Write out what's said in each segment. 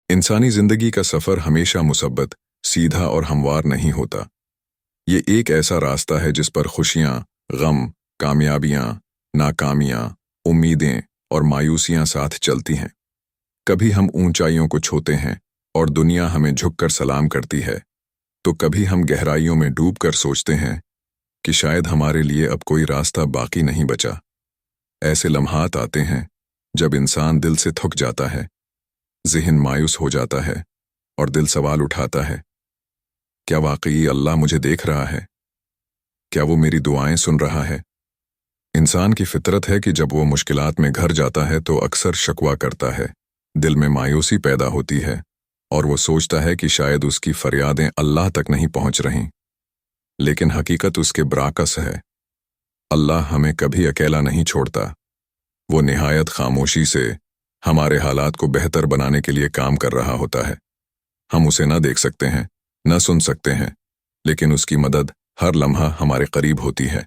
इंसानी जिंदगी का सफर हमेशा मुसब्बत, सीधा और हमवार नहीं होता। ये एक ऐसा रास्ता है जिस पर खुशियां, गम, कामयाबियां, नाकामियां, उम्मीदें और मायूसियां साथ चलती हैं। कभी हम ऊंचाइयों को छूते हैं और दुनिया हमें झुककर सलाम करती है, तो कभी हम गहराइयों में डूबकर सोचते हैं कि शायद हमारे लिए अब कोई रास्ता बाकी नहीं बचा। ऐसे लम्हात आते हैं जब इंसान दिल से थक जाता है, ज़हन मायूस हो जाता है और दिल सवाल उठाता है, क्या वाकई अल्लाह मुझे देख रहा है? क्या वो मेरी दुआएं सुन रहा है? इंसान की फितरत है कि जब वो मुश्किलात में घिर जाता है तो अक्सर शकवा करता है, दिल में मायूसी पैदा होती है और वो सोचता है कि शायद उसकी फरियादें अल्लाह तक नहीं पहुंच रहीं। लेकिन हकीकत उसके बरअक्स है। अल्लाह हमें कभी अकेला नहीं छोड़ता। वो निहायत खामोशी से हमारे हालात को बेहतर बनाने के लिए काम कर रहा होता है। हम उसे न देख सकते हैं, न सुन सकते हैं, लेकिन उसकी मदद हर लम्हा हमारे करीब होती है।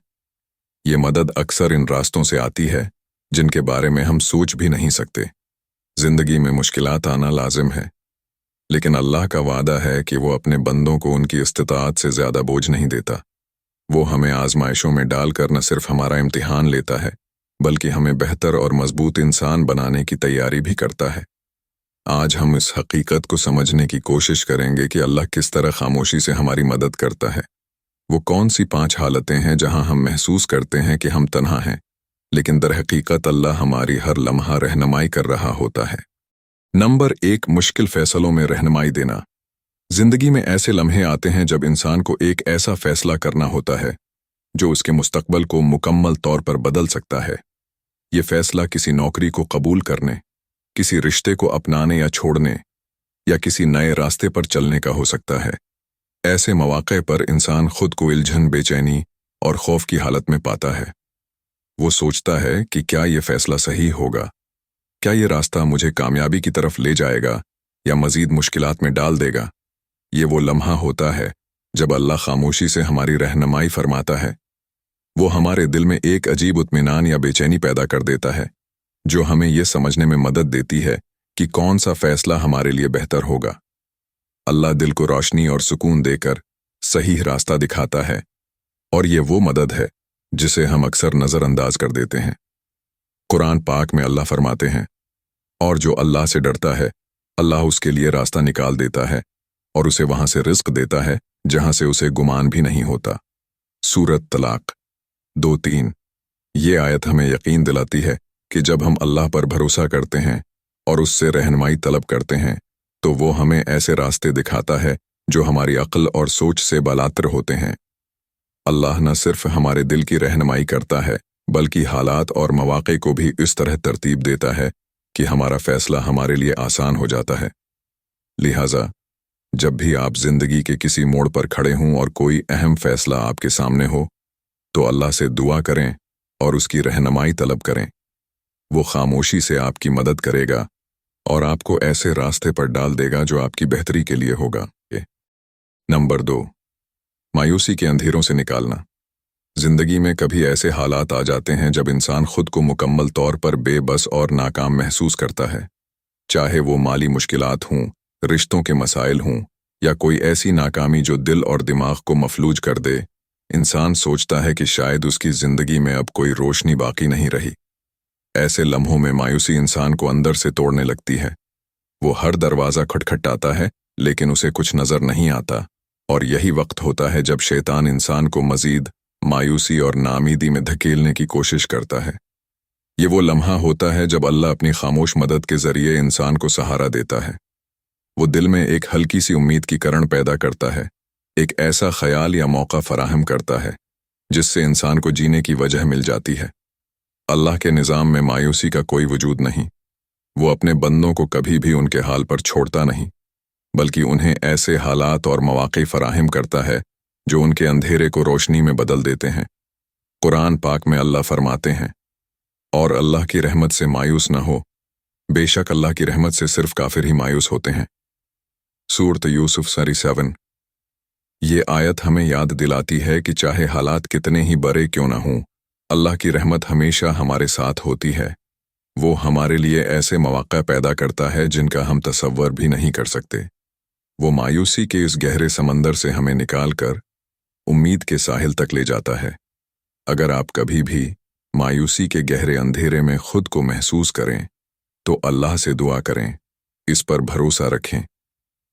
ये मदद अक्सर इन रास्तों से आती है जिनके बारे में हम सोच भी नहीं सकते। जिंदगी में मुश्किलात आना लाजिम है, लेकिन अल्लाह का वादा है कि वो अपने बंदों को उनकी इस्तिताअत से ज्यादा बोझ नहीं देता। वो हमें आजमाइशों में डालकर न सिर्फ हमारा इम्तिहान लेता है, बल्कि हमें बेहतर और मजबूत इंसान बनाने की तैयारी भी करता है। आज हम इस हकीकत को समझने की कोशिश करेंगे कि अल्लाह किस तरह खामोशी से हमारी मदद करता है। वो कौन सी 5 हालतें हैं जहां हम महसूस करते हैं कि हम तन्हा हैं, लेकिन दरहकीकत अल्लाह हमारी हर लम्हा रहनुमाई कर रहा होता है। नंबर 1, मुश्किल फैसलों में रहनुमाई देना। जिंदगी में ऐसे लम्हे आते हैं जब इंसान को एक ऐसा फैसला करना होता है जो उसके मुस्तकबल को मुकम्मल तौर पर बदल सकता है। ये फैसला किसी नौकरी को कबूल करने, किसी रिश्ते को अपनाने या छोड़ने, या किसी नए रास्ते पर चलने का हो सकता है। ऐसे मौके पर इंसान खुद को उलझन, बेचैनी और खौफ की हालत में पाता है। वो सोचता है कि क्या ये फैसला सही होगा? क्या ये रास्ता मुझे कामयाबी की तरफ ले जाएगा या मजीद मुश्किलात में डाल देगा? ये वो लम्हा होता है जब अल्लाह खामोशी से हमारी रहनुमाई फरमाता है। वो हमारे दिल में एक अजीब इत्मीनान या बेचैनी पैदा कर देता है, जो हमें यह समझने में मदद देती है कि कौन सा फैसला हमारे लिए बेहतर होगा। अल्लाह दिल को रोशनी और सुकून देकर सही रास्ता दिखाता है, और ये वो मदद है जिसे हम अक्सर नज़रअंदाज कर देते हैं। कुरान पाक में अल्लाह फरमाते हैं, और जो अल्लाह से डरता है, अल्लाह उसके लिए रास्ता निकाल देता है और उसे वहां से रिज़्क देता है जहां से उसे गुमान भी नहीं होता। सूरत तलाक 2:3। ये आयत हमें यकीन दिलाती है कि जब हम अल्लाह पर भरोसा करते हैं और उससे रहनुमाई तलब करते हैं, तो वो हमें ऐसे रास्ते दिखाता है जो हमारी अक्ल और सोच से बालातर होते हैं। अल्लाह न सिर्फ हमारे दिल की रहनुमाई करता है, बल्कि हालात और मौके को भी इस तरह तरतीब देता है कि हमारा फैसला हमारे लिए आसान हो जाता है। लिहाजा जब भी आप जिंदगी के किसी मोड़ पर खड़े हों और कोई अहम फैसला आपके सामने हो, तो अल्लाह से दुआ करें और उसकी रहनुमाई तलब करें। वो खामोशी से आपकी मदद करेगा और आपको ऐसे रास्ते पर डाल देगा जो आपकी बेहतरी के लिए होगा। नंबर 2, मायूसी के अंधेरों से निकालना। जिंदगी में कभी ऐसे हालात आ जाते हैं जब इंसान खुद को मुकम्मल तौर पर बेबस और नाकाम महसूस करता है। चाहे वो माली मुश्किलात हों, रिश्तों के मसाइल हों, या कोई ऐसी नाकामी जो दिल और दिमाग को मफलूज कर दे, इंसान सोचता है कि शायद उसकी जिंदगी में अब कोई रोशनी बाकी नहीं रही। ऐसे लम्हों में मायूसी इंसान को अंदर से तोड़ने लगती है। वो हर दरवाज़ा खटखटाता है, लेकिन उसे कुछ नज़र नहीं आता, और यही वक्त होता है जब शैतान इंसान को मजीद मायूसी और नामीदी में धकेलने की कोशिश करता है। ये वो लम्हा होता है जब अल्लाह अपनी खामोश मदद के जरिए इंसान को सहारा देता है। वो दिल में एक हल्की सी उम्मीद की किरण पैदा करता है, एक ऐसा ख्याल या मौका फराहम करता है जिससे इंसान को जीने की वजह मिल जाती है। अल्लाह के निज़ाम में मायूसी का कोई वजूद नहीं। वो अपने बंदों को कभी भी उनके हाल पर छोड़ता नहीं, बल्कि उन्हें ऐसे हालात और मौके फराहम करता है जो उनके अंधेरे को रोशनी में बदल देते हैं। कुरान पाक में अल्लाह फरमाते हैं, और अल्लाह की रहमत से मायूस न हो, बेशक अल्लाह की रहमत से सिर्फ काफिर ही मायूस होते हैं। सूरत यूसुफ 7। ये आयत हमें याद दिलाती है कि चाहे हालात कितने ही बड़े क्यों न हों, अल्लाह की रहमत हमेशा हमारे साथ होती है। وہ ہمارے لیے ایسے مواقع پیدا کرتا ہے جن کا ہم تصور بھی نہیں کر سکتے۔ وہ مایوسی کے اس گہرے سمندر سے ہمیں نکال کر امید کے ساحل تک لے جاتا ہے۔ اگر آپ کبھی بھی مایوسی کے گہرے اندھیرے میں خود کو محسوس کریں تو اللہ سے دعا کریں، اس پر بھروسہ رکھیں۔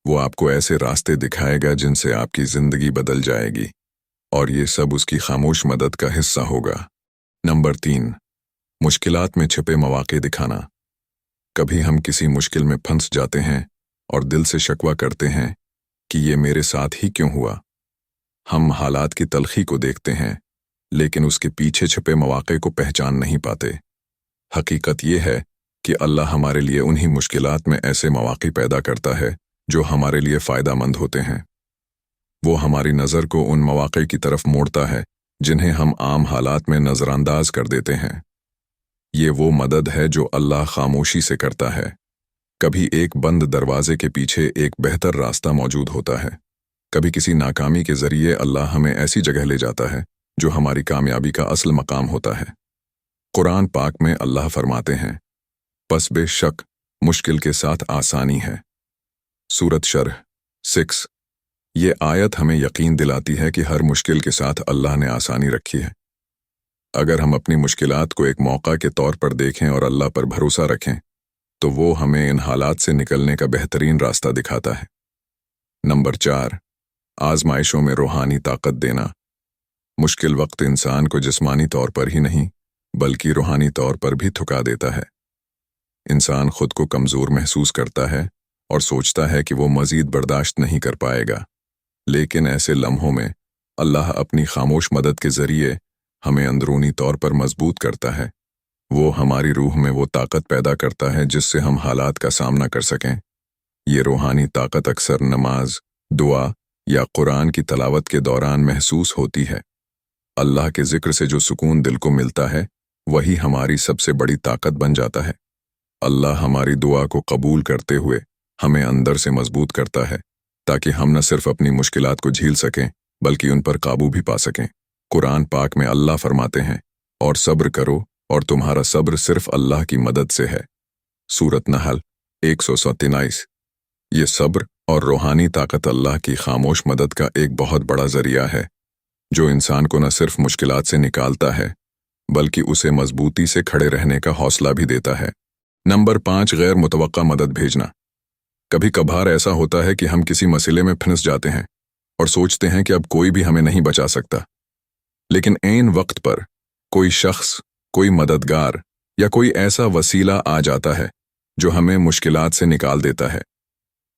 وہ آپ کو ایسے راستے دکھائے گا جن سے آپ کی زندگی بدل جائے گی، اور یہ سب اس کی خاموش مدد کا حصہ ہوگا۔ نمبر 3، مشکلات میں چھپے مواقع دکھانا۔ کبھی ہم کسی مشکل میں پھنس جاتے ہیں اور دل سے شکوہ کرتے ہیں کہ یہ میرے ساتھ ہی کیوں ہوا۔ ہم حالات کی تلخی کو دیکھتے ہیں لیکن اس کے پیچھے چھپے مواقع کو پہچان نہیں پاتے۔ حقیقت یہ ہے کہ اللہ ہمارے لیے انہی مشکلات میں ایسے مواقع پیدا کرتا ہے جو ہمارے لیے فائدہ مند ہوتے ہیں۔ وہ ہماری نظر کو ان مواقع کی طرف موڑتا ہے جنہیں ہم عام حالات میں نظر انداز کر دیتے ہیں۔ یہ وہ مدد ہے جو اللہ خاموشی سے کرتا ہے۔ کبھی ایک بند دروازے کے پیچھے ایک بہتر راستہ موجود ہوتا ہے۔ کبھی کسی ناکامی کے ذریعے اللہ ہمیں ایسی جگہ لے جاتا ہے جو ہماری کامیابی کا اصل مقام ہوتا ہے۔ قرآن پاک میں اللہ فرماتے ہیں، پس بے شک مشکل کے ساتھ آسانی ہے۔ سورۃ شرح 6۔ یہ آیت ہمیں یقین دلاتی ہے کہ ہر مشکل کے ساتھ اللہ نے آسانی رکھی ہے۔ اگر ہم اپنی مشکلات کو ایک موقع کے طور پر دیکھیں اور اللہ پر بھروسہ رکھیں تو وہ ہمیں ان حالات سے نکلنے کا بہترین راستہ دکھاتا ہے۔ نمبر 4، آزمائشوں میں روحانی طاقت دینا۔ مشکل وقت انسان کو جسمانی طور پر ہی نہیں بلکہ روحانی طور پر بھی تھکا دیتا ہے۔ انسان خود کو کمزور محسوس کرتا ہے اور سوچتا ہے کہ وہ مزید برداشت نہیں کر پائے گا، لیکن ایسے لمحوں میں اللہ اپنی خاموش مدد کے ذریعے ہمیں اندرونی طور پر مضبوط کرتا ہے۔ وہ ہماری روح میں وہ طاقت پیدا کرتا ہے جس سے ہم حالات کا سامنا کر سکیں۔ یہ روحانی طاقت اکثر نماز، دعا یا قرآن کی تلاوت کے دوران محسوس ہوتی ہے۔ اللہ کے ذکر سے جو سکون دل کو ملتا ہے وہی ہماری سب سے بڑی طاقت بن جاتا ہے۔ اللہ ہماری دعا کو قبول کرتے ہوئے ہمیں اندر سے مضبوط کرتا ہے تاکہ ہم نہ صرف اپنی مشکلات کو جھیل سکیں بلکہ ان پر قابو بھی پا سکیں۔ قرآن پاک میں اللہ فرماتے ہیں، اور صبر کرو اور تمہارا صبر صرف اللہ کی مدد سے ہے۔ سورۃ نحل 127۔ یہ صبر اور روحانی طاقت اللہ کی خاموش مدد کا ایک بہت بڑا ذریعہ ہے جو انسان کو نہ صرف مشکلات سے نکالتا ہے بلکہ اسے مضبوطی سے کھڑے رہنے کا حوصلہ بھی دیتا ہے۔ نمبر 5، غیر متوقع مدد بھیجنا۔ کبھی کبھار ایسا ہوتا ہے کہ ہم کسی مسئلے میں پھنس جاتے ہیں اور سوچتے ہیں کہ اب کوئی بھی ہمیں نہیں بچا سکتا، لیکن عین وقت پر کوئی شخص، کوئی مددگار یا کوئی ایسا وسیلہ آ جاتا ہے جو ہمیں مشکلات سے نکال دیتا ہے۔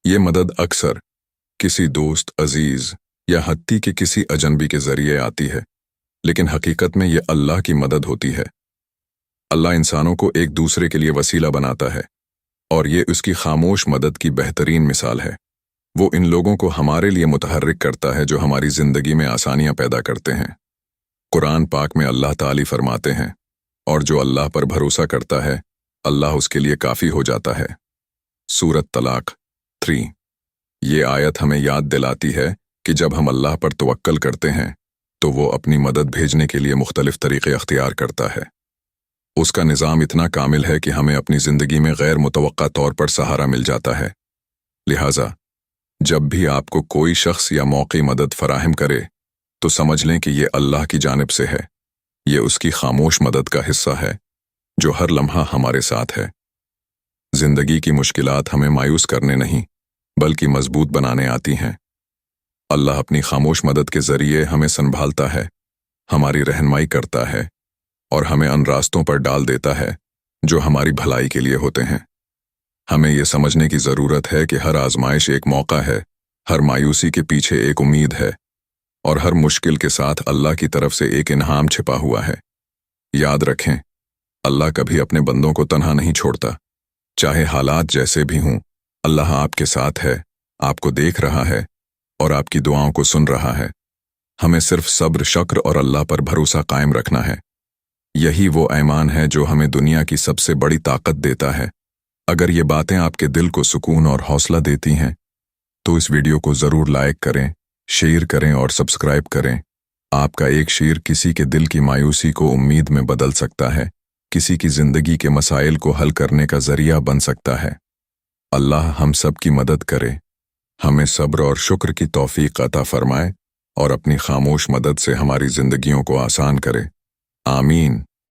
یہ مدد اکثر کسی دوست عزیز یا حتیٰ کہ کسی اجنبی کے ذریعے آتی ہے، لیکن حقیقت میں یہ اللہ کی مدد ہوتی ہے۔ اللہ انسانوں کو ایک دوسرے کے لیے وسیلہ بناتا ہے اور یہ اس کی خاموش مدد کی بہترین مثال ہے۔ وہ ان لوگوں کو ہمارے لیے متحرک کرتا ہے جو ہماری زندگی میں آسانیاں پیدا کرتے ہیں۔ قرآن پاک میں اللہ تعالی فرماتے ہیں، اور جو اللہ پر بھروسہ کرتا ہے اللہ اس کے لیے کافی ہو جاتا ہے۔ سورۃ طلاق 3۔ یہ آیت ہمیں یاد دلاتی ہے کہ جب ہم اللہ پر توکل کرتے ہیں تو وہ اپنی مدد بھیجنے کے لیے مختلف طریقے اختیار کرتا ہے۔ اس کا نظام اتنا کامل ہے کہ ہمیں اپنی زندگی میں غیر متوقع طور پر سہارا مل جاتا ہے۔ لہٰذا جب بھی آپ کو کوئی شخص یا موقعی مدد فراہم کرے تو سمجھ لیں کہ یہ اللہ کی جانب سے ہے۔ یہ اس کی خاموش مدد کا حصہ ہے جو ہر لمحہ ہمارے ساتھ ہے۔ زندگی کی مشکلات ہمیں مایوس کرنے نہیں بلکہ مضبوط بنانے آتی ہیں۔ اللہ اپنی خاموش مدد کے ذریعے ہمیں سنبھالتا ہے، ہماری رہنمائی کرتا ہے اور ہمیں ان راستوں پر ڈال دیتا ہے جو ہماری بھلائی کے لیے ہوتے ہیں۔ ہمیں یہ سمجھنے کی ضرورت ہے کہ ہر آزمائش ایک موقع ہے، ہر مایوسی کے پیچھے ایک امید ہے اور ہر مشکل کے ساتھ اللہ کی طرف سے ایک انعام چھپا ہوا ہے۔ یاد رکھیں، اللہ کبھی اپنے بندوں کو تنہا نہیں چھوڑتا۔ چاہے حالات جیسے بھی ہوں، اللہ آپ کے ساتھ ہے، آپ کو دیکھ رہا ہے اور آپ کی دعاؤں کو سن رہا ہے۔ ہمیں صرف صبر، شکر اور اللہ پر بھروسہ قائم رکھنا ہے۔ یہی وہ ایمان ہے جو ہمیں دنیا کی سب سے بڑی طاقت دیتا ہے۔ اگر یہ باتیں آپ کے دل کو سکون اور حوصلہ دیتی ہیں تو اس ویڈیو کو ضرور لائک کریں، شیئر کریں اور سبسکرائب کریں۔ آپ کا ایک شیئر کسی کے دل کی مایوسی کو امید میں بدل سکتا ہے۔ किसी की जिंदगी के मसाइल को हल करने का जरिया बन सकता है। अल्लाह हम सब की मदद करे, हमें सब्र और शुक्र की तौफीक अता फरमाए और अपनी खामोश मदद से हमारी जिंदगियों को आसान करे। आमीन।